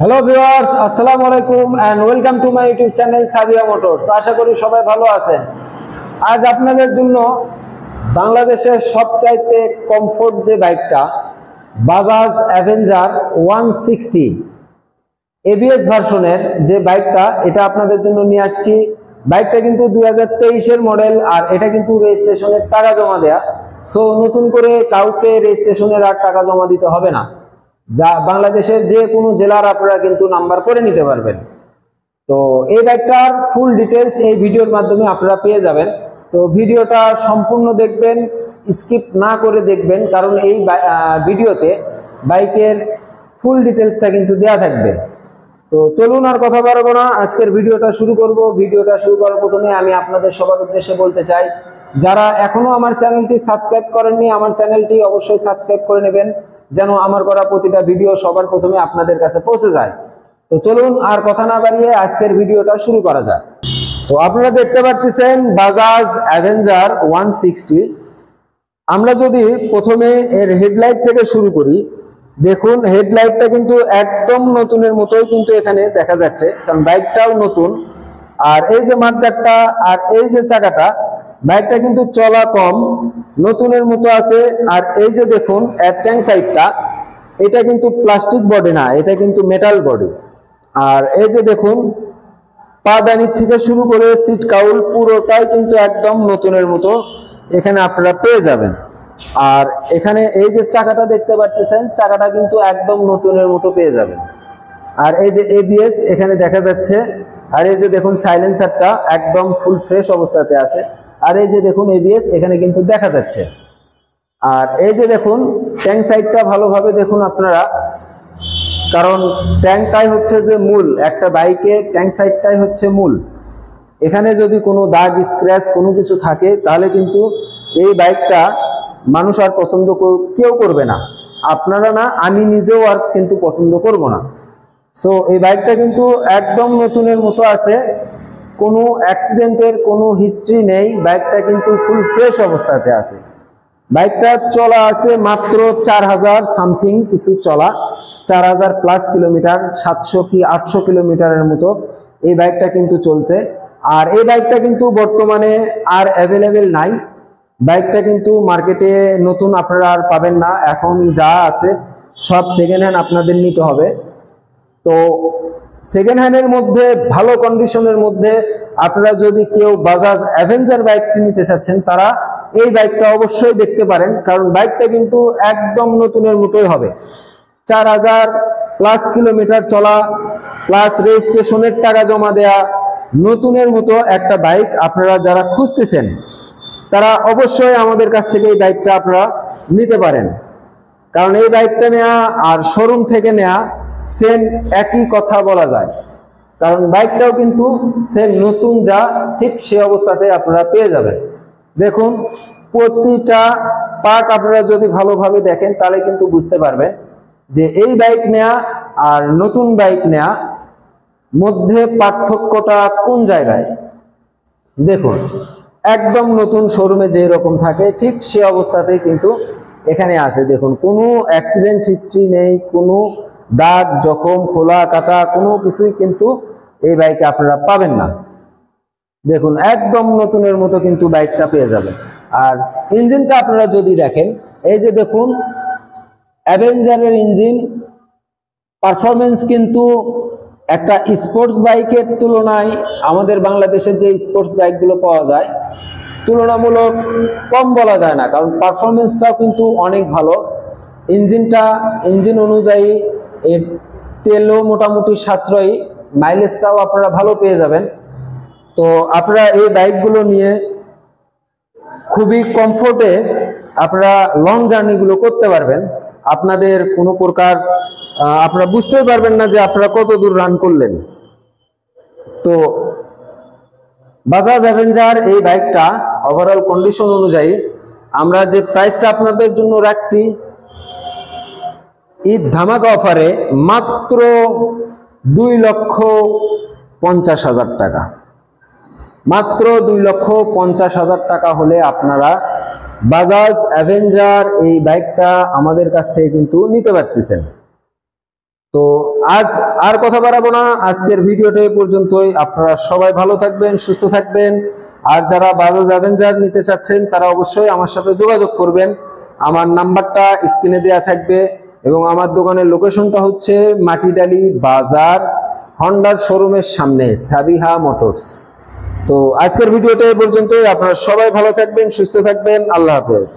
Hello viewers, আসসালামু আলাইকুম and welcome to my YouTube channel Sadia Motors. আশা করি সবাই ভালো আছেন। আজ আপনাদের জন্য বাংলাদেশের সবচাইতে কমফোর্ট যে বাইকটা, বাজাজ অ্যাভেঞ্জার 160 এবিএস ভার্সনের যে বাইকটা, এটা আপনাদের জন্য নিয়ে আসছি। বাইকটা কিন্তু 2023-এর মডেল, আর এটা কিন্তু রেজিস্ট্রেশনের টাকা জমা দেয়া। সো নতুন করে কাউকে রেজিস্ট্রেশনের আর টাকা জমা দিতে হবে না। যা বাংলাদেশের যে কোনো জেলার আপনারা কিন্তু নাম্বার করে নিতে পারবেন। তো এই বাইকটার ফুল ডিটেলস এই ভিডিওর মাধ্যমে আপনারা পেয়ে যাবেন। তো ভিডিওটা সম্পূর্ণ দেখবেন, স্কিপ না করে দেখবেন, কারণ এই ভিডিওতে বাইকের ফুল ডিটেলসটা কিন্তু দেয়া থাকবে। তো চলুন আর কথা বাড়াবো না, আজকের ভিডিওটা শুরু করব। ভিডিওটা শুরু করার প্রথমে আমি আপনাদের সবার উদ্দেশ্যে বলতে চাই, যারা এখনো আমার চ্যানেলটি সাবস্ক্রাইব করেননি, আমার চ্যানেলটি অবশ্যই সাবস্ক্রাইব করে নেবেন, যেন আমার করা প্রতিটা ভিডিও সবার প্রথমে আপনাদের কাছে পৌঁছে যায়। তো চলুন আর কথা না বাড়িয়ে আজকের ভিডিওটা শুরু করা যাক। তো আপনারা দেখতে পাচ্ছেন বাজাজ অ্যাভেঞ্জার 160। আমরা যদি প্রথমে এর হেডলাইট থেকে শুরু করি, দেখুন হেডলাইটটা কিন্তু একদম নতুনের মতোই কিন্তু এখানে দেখা যাচ্ছে, কারণ বাইকটাও নতুন। আর এই যে মাঠগাটটা আর এই যে চাকাটা, বাইকটা কিন্তু চলা কম, নতুনের মতো আছে। আর এই যে দেখুন ট্যাঙ্ক সাইডটা, এটা কিন্তু প্লাস্টিক বডি না, এটা কিন্তু মেটাল বডি। আর এই যে দেখুন পাদানির থেকে শুরু করে সিট কাউল পুরোটাই কিন্তু একদম নতুনের মতো এখানে আপনারা পেয়ে যাবেন। আর এখানে এই যে চাকাটা দেখতে পাচ্ছেন, চাকাটা কিন্তু একদম নতুনের মতো পেয়ে যাবেন। আর এই যে এবিএস এখানে দেখা যাচ্ছে। আর এই যে দেখুন সাইলেন্সারটা একদম ফুল ফ্রেশ অবস্থাতে আছে। আর এই যে দেখুন এবিএস এখানে কিন্তু দেখা যাচ্ছে। আর এই যে দেখুন ট্যাঙ্ক সাইডটা ভালোভাবে দেখুন আপনারা, কারণ ট্যাঙ্কটাই হচ্ছে যে মূল, একটা বাইকে ট্যাঙ্ক সাইডটাই হচ্ছে মূল। এখানে যদি কোনো দাগ স্ক্র্যাচ কোনো কিছু থাকে, তাহলে কিন্তু এই বাইকটা মানুষ আর পছন্দ কেউ করবে না, আপনারা না, আমি নিজেও আর কিন্তু পছন্দ করব না। সো এই বাইকটা কিন্তু একদম নতুনের মতো আছে, কোনো অ্যাক্সিডেন্টের কোনো হিস্ট্রি নেই, বাইকটা কিন্তু ফুল ফ্রেশ অবস্থাতে আছে। বাইকটা চলা আছে মাত্র 4000 সামথিং কিছু চলা, 4000 প্লাস কিলোমিটার, 700 কি 800 কিলোমিটারের মতো এই বাইকটা কিন্তু চলছে। আর এই বাইকটা কিন্তু বর্তমানে আর অ্যাভেলেবেল নাই। বাইকটা কিন্তু মার্কেটে নতুন আপনারা আর পাবেন না, এখন যা আছে সব সেকেন্ড হ্যান্ড আপনাদের নিতে হবে। তো সেকেন্ড হ্যান্ডের মধ্যে ভালো কন্ডিশনের মধ্যে আপনারা যদি কেউ বাজাজ অ্যাভেঞ্জার বাইকটি নিতে চাচ্ছেন, তারা এই বাইকটা অবশ্যই দেখতে পারেন, কারণ বাইকটা কিন্তু একদম নতুনের মতোই হবে। 4000 প্লাস কিলোমিটার চলা, প্লাস রেজিস্ট্রেশনের টাকা জমা দেয়া, নতুনের মতো একটা বাইক আপনারা যারা খুঁজতেছেন, তারা অবশ্যই আমাদের কাছ থেকে এই বাইকটা আপনারা নিতে পারেন। কারণ এই বাইকটা নেওয়া আর শোরুম থেকে নেওয়া সেম একই কথা বলা যায়, কারণ বাইকটাও কিন্তু সেম নতুন যা ঠিক সে অবস্থাতে আপনারা পেয়ে যাবেন। দেখুন প্রতিটা পার্ট আপনারা যদি ভালোভাবে দেখেন, তাহলে কিন্তু বুঝতে পারবেন যে এই বাইক নেওয়া আর নতুন বাইক নেওয়া মধ্যে পার্থক্যটা কোন জায়গায়। দেখুন একদম নতুন শোরুমে যে রকম থাকে ঠিক সে অবস্থাতেই কিন্তু এখানে আছে। দেখুন কোনো অ্যাক্সিডেন্ট হিস্ট্রি নেই, কোনো দাগ জখম খোলা কাটা কোনো কিছুই কিন্তু এই বাইকে আপনারা পাবেন না। দেখুন একদম নতুনের মতো কিন্তু বাইকটা পেয়ে যাবেন। আর ইঞ্জিনটা আপনারা যদি দেখেন, এই যে দেখুন অ্যাভেঞ্জারের ইঞ্জিন পারফরমেন্স কিন্তু একটা স্পোর্টস বাইকের তুলনায় আমাদের বাংলাদেশের যে স্পোর্টস বাইকগুলো পাওয়া যায় তুলনামূলক কম বলা যায় না, কারণ পারফরমেন্সটাও কিন্তু অনেক ভালো। ইঞ্জিন অনুযায়ী এর তেলও মোটামুটি সাশ্রয়ী, মাইলেজটাও আপনারা ভালো পেয়ে যাবেন। তো আপনারা এই বাইকগুলো নিয়ে খুবই কমফোর্টে আপনারা লং জার্নিগুলো করতে পারবেন। আপনাদের কোনো প্রকার আপনারা বুঝতেই পারবেন না যে আপনারা কত দূর রান করলেন। তো বাজাজ অ্যাভেঞ্জার এই বাইকটা ওভারঅল কন্ডিশন অনুযায়ী আমরা যে প্রাইসটা আপনাদের জন্য রাখছি ঈদ ধামাকা অফারে মাত্র 2,50,000 টাকা, মাত্র 2,50,000 টাকা হলে আপনারা বাজাজ অ্যাভেঞ্জার এই বাইকটা আমাদের কাছ থেকে কিন্তু নিতে পারতেছেন। তো আজ আর কথা বাড়াবো না, আজকের ভিডিওটা এই পর্যন্তই। আপনারা সবাই ভালো থাকবেন, সুস্থ থাকবেন। আর যারা বাজাজ অ্যাভেঞ্জার নিতে চাচ্ছেন তারা অবশ্যই আমার সাথে যোগাযোগ করবেন। আমার নাম্বারটা স্ক্রিনে দেওয়া থাকবে এবং আমার দোকানের লোকেশনটা হচ্ছে মাটিডালি বাজার, হন্ডার শোরুমের সামনে, সাবিহা মোটরস। তো আজকের ভিডিওটা এই পর্যন্তই। আপনারা সবাই ভালো থাকবেন, সুস্থ থাকবেন। আল্লাহ হাফেজ।